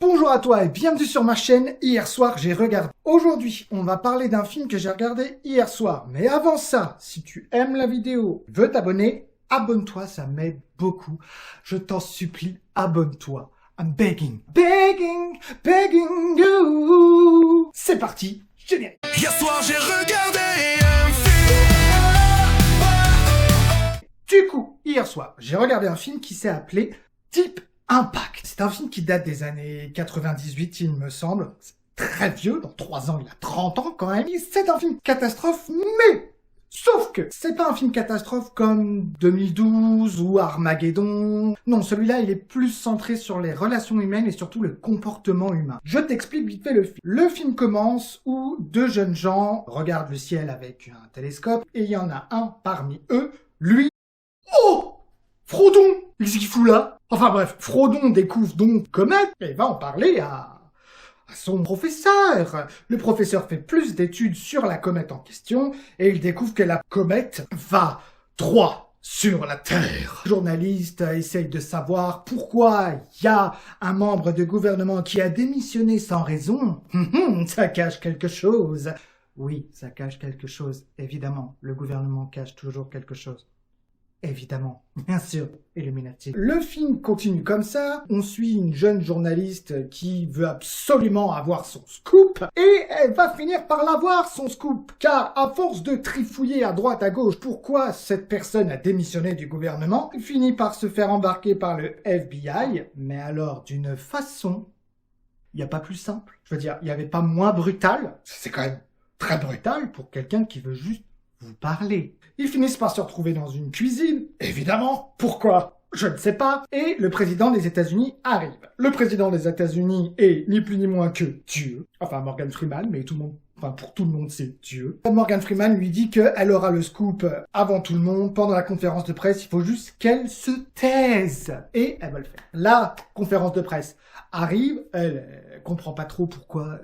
Bonjour à toi et bienvenue sur ma chaîne. Hier soir, j'ai regardé. Aujourd'hui, on va parler d'un film que j'ai regardé hier soir. Mais avant ça, si tu aimes la vidéo, veux t'abonner, abonne-toi, ça m'aide beaucoup. Je t'en supplie, abonne-toi. I'm begging, begging, begging you. C'est parti, générique. Hier soir, j'ai regardé un film. Du coup, hier soir, j'ai regardé un film qui s'est appelé Deep Impact. C'est un film qui date des années 98, il me semble. C'est très vieux, dans 3 ans, il a 30 ans quand même. C'est un film catastrophe, mais sauf que c'est pas un film catastrophe comme 2012 ou Armageddon. Non, celui-là, il est plus centré sur les relations humaines et surtout le comportement humain. Je t'explique vite fait le film. Le film commence où 2 jeunes gens regardent le ciel avec un télescope et il y en a un parmi eux, lui. Oh! Frodon! Qu'est-ce qu'il fout là? Enfin bref, Frodon découvre donc Comète et va en parler à son professeur. Le professeur fait plus d'études sur la comète en question et il découvre que la comète va droit sur la Terre. Le journaliste essaye de savoir pourquoi il y a un membre de gouvernement qui a démissionné sans raison. Ça cache quelque chose. Oui, ça cache quelque chose, évidemment. Le gouvernement cache toujours quelque chose. Évidemment, bien sûr, Illuminati. Le film continue comme ça, on suit une jeune journaliste qui veut absolument avoir son scoop, et elle va finir par l'avoir son scoop, car à force de trifouiller à droite à gauche pourquoi cette personne a démissionné du gouvernement, elle finit par se faire embarquer par le FBI, mais alors d'une façon, il n'y a pas plus simple. Je veux dire, il n'y avait pas moins brutal, c'est quand même très brutal pour quelqu'un qui veut juste vous parler. Ils finissent par se retrouver dans une cuisine, évidemment. Pourquoi? Je ne sais pas. Et le président des États-Unis arrive. Le président des États-Unis est ni plus ni moins que Dieu. Enfin, Morgan Freeman, mais pour tout le monde, c'est Dieu. Morgan Freeman lui dit qu'elle aura le scoop avant tout le monde, pendant la conférence de presse. Il faut juste qu'elle se taise. Et elle va le faire. La conférence de presse arrive. Elle comprend pas trop pourquoi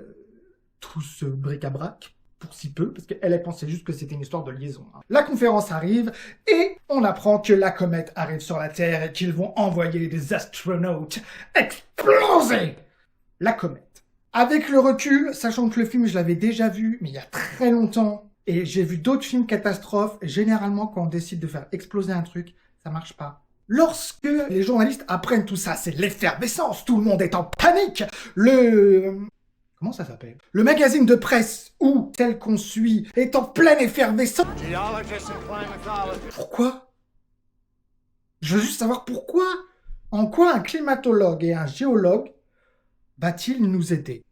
tout ce bric-à-brac. Pour si peu, parce qu'elle pensait juste que c'était une histoire de liaison. La conférence arrive, et on apprend que la comète arrive sur la Terre et qu'ils vont envoyer des astronautes exploser la comète. Avec le recul, sachant que le film, je l'avais déjà vu, mais il y a très longtemps, et j'ai vu d'autres films catastrophes, généralement, quand on décide de faire exploser un truc, ça marche pas. Lorsque les journalistes apprennent tout ça, c'est l'effervescence, tout le monde est en panique, Comment ça s'appelle? Le magazine de presse où celle qu'on suit est en pleine effervescence. Pourquoi? Je veux juste savoir pourquoi. En quoi un climatologue et un géologue va-t-il nous aider?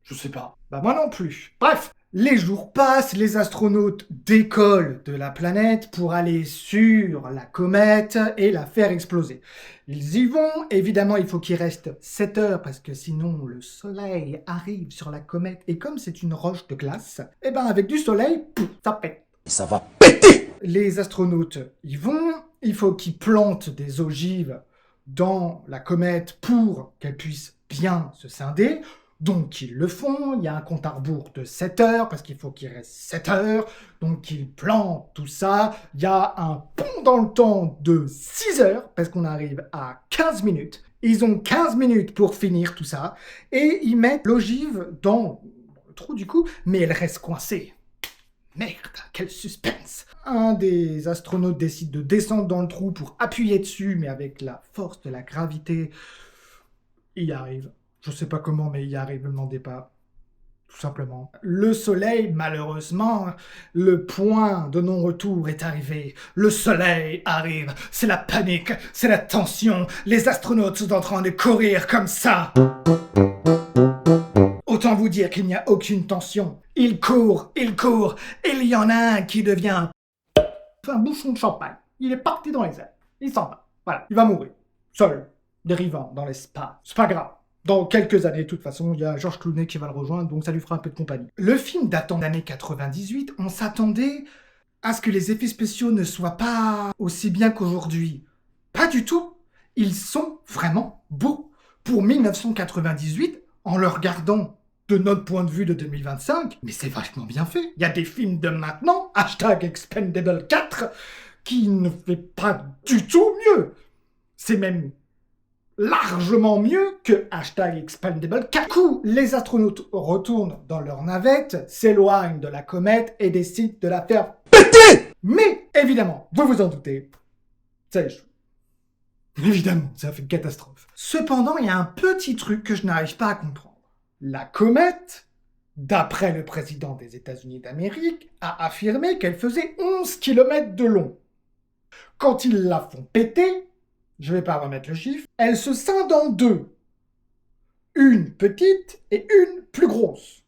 Je sais pas. Bah moi non plus. Bref. Les jours passent, les astronautes décollent de la planète pour aller sur la comète et la faire exploser. Ils y vont, évidemment il faut qu'il reste 7 heures parce que sinon le soleil arrive sur la comète et comme c'est une roche de glace, et ben avec du soleil, ça pète. Ça va péter! Les astronautes y vont, il faut qu'ils plantent des ogives dans la comète pour qu'elle puisse bien se scinder. Donc ils le font, il y a un compte à rebours de 7 heures, parce qu'il faut qu'il reste 7 heures, donc ils plantent tout ça, il y a un pont dans le temps de 6 heures, parce qu'on arrive à 15 minutes, ils ont 15 minutes pour finir tout ça, et ils mettent l'ogive dans le trou du coup, mais elle reste coincée. Merde, quel suspense! Un des astronautes décide de descendre dans le trou pour appuyer dessus, mais avec la force de la gravité, il y arrive. Je sais pas comment, mais il y arrive, ne me demandez pas. Tout simplement. Le soleil, malheureusement, le point de non-retour est arrivé. Le soleil arrive. C'est la panique, c'est la tension. Les astronautes sont en train de courir comme ça. Autant vous dire qu'il n'y a aucune tension. Ils courent, et il y en a un qui devient un bouchon de champagne. Il est parti dans les airs. Il s'en va. Voilà, il va mourir. Seul, dérivant dans l'espace. C'est pas grave. Dans quelques années, de toute façon, il y a George Clooney qui va le rejoindre, donc ça lui fera un peu de compagnie. Le film datant d'année 98, on s'attendait à ce que les effets spéciaux ne soient pas aussi bien qu'aujourd'hui. Pas du tout. Ils sont vraiment beaux. Pour 1998, en le regardant de notre point de vue de 2025, mais c'est vachement bien fait. Il y a des films de maintenant,#Expendable 4, qui ne fait pas du tout mieux. C'est même largement mieux que #Expandable4. Du coup, les astronautes retournent dans leur navette, s'éloignent de la comète et décident de la faire péter. Mais, évidemment, vous vous en doutez, ça échoue. Évidemment, ça fait une catastrophe. Cependant, il y a un petit truc que je n'arrive pas à comprendre. La comète, d'après le président des États-Unis d'Amérique, a affirmé qu'elle faisait 11 km de long. Quand ils la font péter, je vais pas remettre le chiffre, elle se scinde en deux. Une petite et une plus grosse.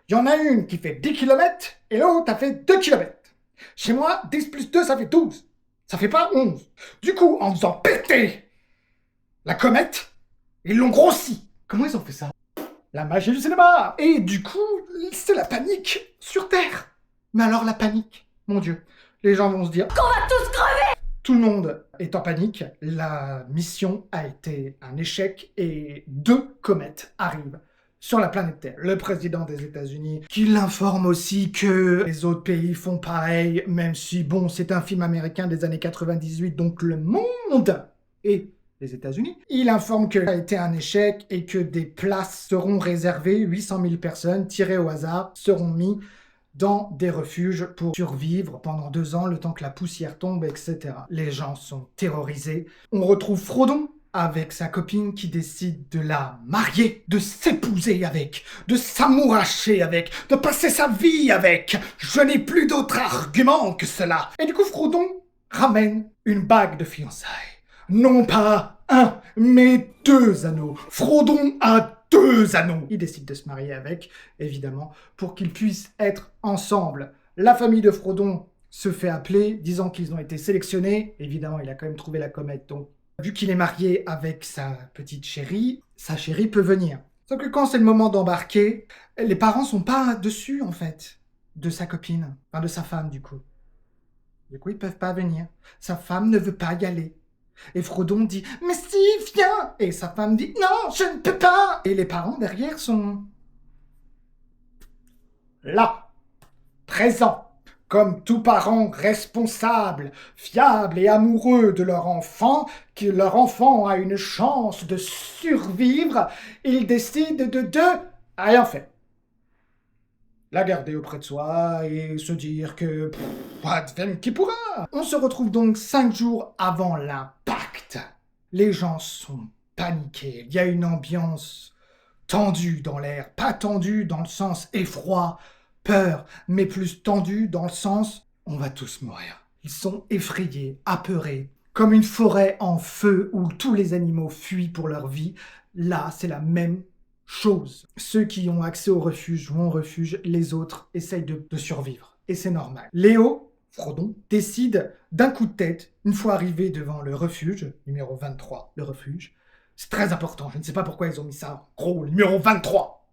Il y en a une qui fait 10 km et l'autre a fait 2 km. Chez moi, 10 plus 2, ça fait 12. Ça fait pas 11. Du coup, en faisant péter la comète, ils l'ont grossi. Comment ils ont fait ça? La magie du cinéma. Et du coup, c'est la panique sur Terre. Mais alors la panique, mon Dieu, les gens vont se dire qu'on va tous crever. Tout le monde est en panique. La mission a été un échec et 2 comètes arrivent sur la planète Terre. Le président des États-Unis qui l'informe aussi que les autres pays font pareil, même si, bon, c'est un film américain des années 98, donc le monde et les États-Unis. Il informe que ça a été un échec et que des places seront réservées, 800 000 personnes tirées au hasard seront mises dans des refuges pour survivre pendant 2 ans, le temps que la poussière tombe, etc. Les gens sont terrorisés. On retrouve Frodon avec sa copine qui décide de la marier, de s'épouser avec, de s'amouracher avec, de passer sa vie avec. Je n'ai plus d'autre argument que cela. Et du coup, Frodon ramène une bague de fiançailles. Non pas 1, mais 2 anneaux. Frodon a 2 anneaux. Il décide de se marier avec, évidemment, pour qu'ils puissent être ensemble. La famille de Frodon se fait appeler, disant qu'ils ont été sélectionnés. Évidemment, il a quand même trouvé la comète, donc vu qu'il est marié avec sa petite chérie, sa chérie peut venir. Sauf que quand c'est le moment d'embarquer, les parents sont pas dessus, en fait, de sa copine. Enfin, de sa femme, du coup. Du coup, ils peuvent pas venir. Sa femme ne veut pas y aller. Et Frodon dit « Mais si, viens !» Et sa femme dit « Non, je ne peux pas !» Et les parents, derrière, sont là, présents. Comme tout parent responsable, fiable et amoureux de leur enfant, que leur enfant a une chance de survivre, ils décident de rien faire. La garder auprès de soi et se dire que advienne qui pourra. On se retrouve donc 5 jours avant l'impact. Les gens sont paniqués. Il y a une ambiance tendue dans l'air. Pas tendue dans le sens effroi, peur, mais plus tendue dans le sens on va tous mourir. Ils sont effrayés, apeurés, comme une forêt en feu où tous les animaux fuient pour leur vie. Là, c'est la même chose. Ceux qui ont accès au refuge vont au refuge, les autres essayent de survivre. Et c'est normal. Léo, Frodon, décide d'un coup de tête, une fois arrivé devant le refuge, numéro 23, le refuge. C'est très important, je ne sais pas pourquoi ils ont mis ça en gros, numéro 23.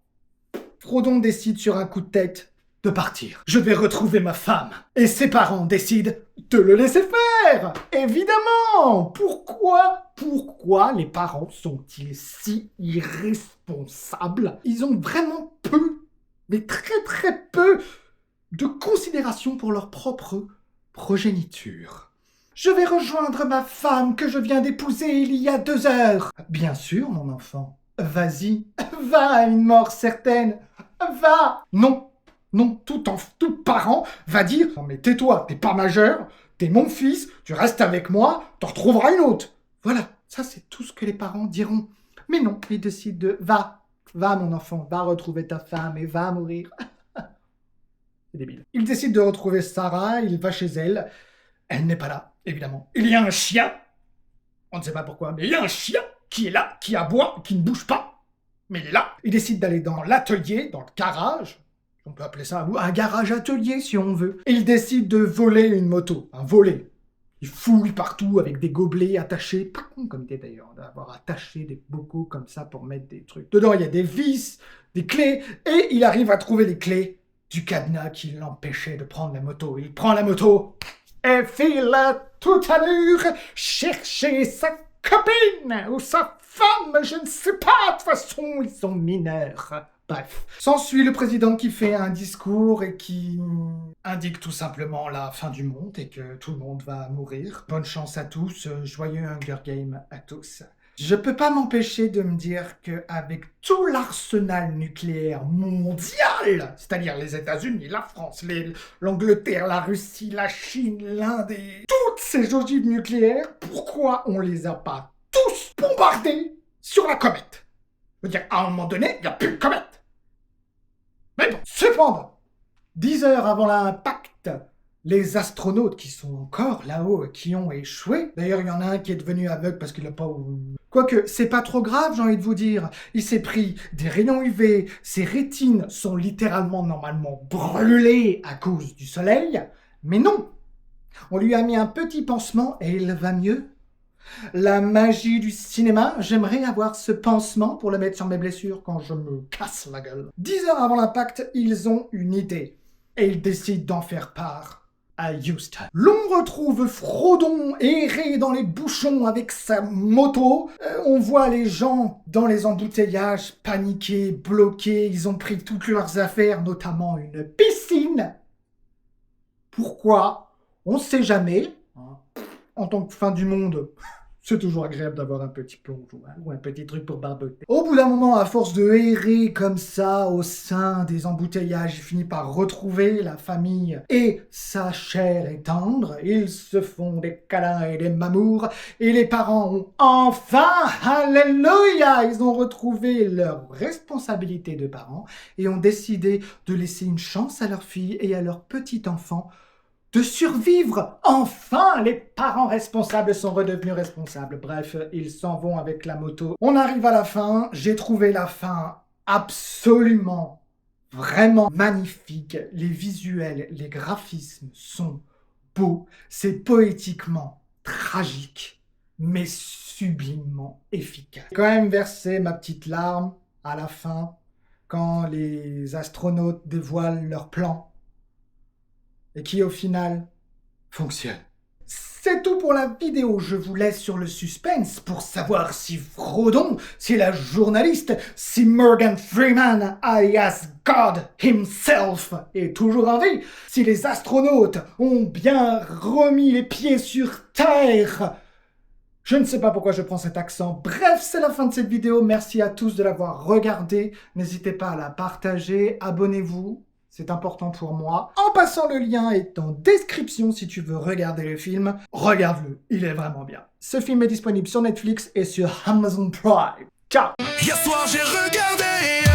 Frodon décide sur un coup de tête de partir. Je vais retrouver ma femme. Et ses parents décident de le laisser faire. Évidemment. Pourquoi les parents sont-ils si irresponsables? Ils ont vraiment peu, mais très très peu, de considération pour leur propre progéniture. Je vais rejoindre ma femme que je viens d'épouser il y a 2 heures. Bien sûr, mon enfant. Vas-y, va à une mort certaine. Va. Non, tout parent va dire « Non mais tais-toi, t'es pas majeur, t'es mon fils, tu restes avec moi, t'en retrouveras une autre. » Voilà, ça c'est tout ce que les parents diront. Mais non, ils décident de « Va mon enfant, va retrouver ta femme et va mourir. » C'est débile. Il décide de retrouver Sarah, il va chez elle. Elle n'est pas là, évidemment. Il y a un chien, on ne sait pas pourquoi, mais il y a un chien qui est là, qui aboie, qui ne bouge pas. Mais il est là. Il décide d'aller dans l'atelier, dans le garage. On peut appeler ça un garage atelier si on veut. Et il décide de voler une moto. Un volet. Il fouille partout avec des gobelets attachés. Comme idée d'ailleurs, d'avoir attaché des bocaux comme ça pour mettre des trucs. Dedans, il y a des vis, des clés. Et il arrive à trouver les clés du cadenas qui l'empêchait de prendre la moto. Il prend la moto et file tout à l'heure chercher sa copine ou sa femme. Je ne sais pas. De toute façon, ils sont mineurs. Bref. S'ensuit le président qui fait un discours et qui indique tout simplement la fin du monde et que tout le monde va mourir. Bonne chance à tous, joyeux Hunger Games à tous. Je peux pas m'empêcher de me dire qu'avec tout l'arsenal nucléaire mondial, c'est-à-dire les États-Unis, la France, l'Angleterre, la Russie, la Chine, l'Inde et toutes ces ogives nucléaires, pourquoi on les a pas tous bombardés sur la comète? Je veux dire, à un moment donné, il n'y a plus de comète. Mais bon, cependant, 10 heures avant l'impact, les astronautes qui sont encore là-haut et qui ont échoué, d'ailleurs il y en a un qui est devenu aveugle parce qu'il n'a pas... Quoique, c'est pas trop grave, j'ai envie de vous dire. Il s'est pris des rayons UV, ses rétines sont littéralement normalement brûlées à cause du soleil, mais non. On lui a mis un petit pansement et il va mieux. La magie du cinéma, j'aimerais avoir ce pansement pour le mettre sur mes blessures quand je me casse la gueule. 10 heures avant l'impact, ils ont une idée et ils décident d'en faire part à Houston. L'on retrouve Frodon errer dans les bouchons avec sa moto. On voit les gens dans les embouteillages, paniqués, bloqués. Ils ont pris toutes leurs affaires, notamment une piscine. Pourquoi? On ne sait jamais. En tant que fin du monde, c'est toujours agréable d'avoir un petit plongeon ou un petit truc pour barboter. Au bout d'un moment, à force de errer comme ça au sein des embouteillages, il finit par retrouver la famille et sa chair est tendre. Ils se font des câlins et des mamours et les parents ont enfin, alléluia, ils ont retrouvé leur responsabilité de parents et ont décidé de laisser une chance à leur fille et à leur petit enfant de survivre. Enfin, les parents responsables sont redevenus responsables. Bref, ils s'en vont avec la moto. On arrive à la fin. J'ai trouvé la fin absolument, vraiment magnifique. Les visuels, les graphismes sont beaux. C'est poétiquement tragique, mais sublimement efficace. J'ai quand même versé ma petite larme à la fin quand les astronautes dévoilent leur plan et qui au final fonctionne. C'est tout pour la vidéo, je vous laisse sur le suspense pour savoir si Frodon, si la journaliste, si Morgan Freeman, alias God himself, est toujours en vie, si les astronautes ont bien remis les pieds sur Terre. Je ne sais pas pourquoi je prends cet accent. Bref, c'est la fin de cette vidéo, merci à tous de l'avoir regardée, n'hésitez pas à la partager, abonnez-vous. C'est important pour moi. En passant, le lien est en description si tu veux regarder le film. Regarde-le, il est vraiment bien. Ce film est disponible sur Netflix et sur Amazon Prime. Ciao! Hier soir j'ai regardé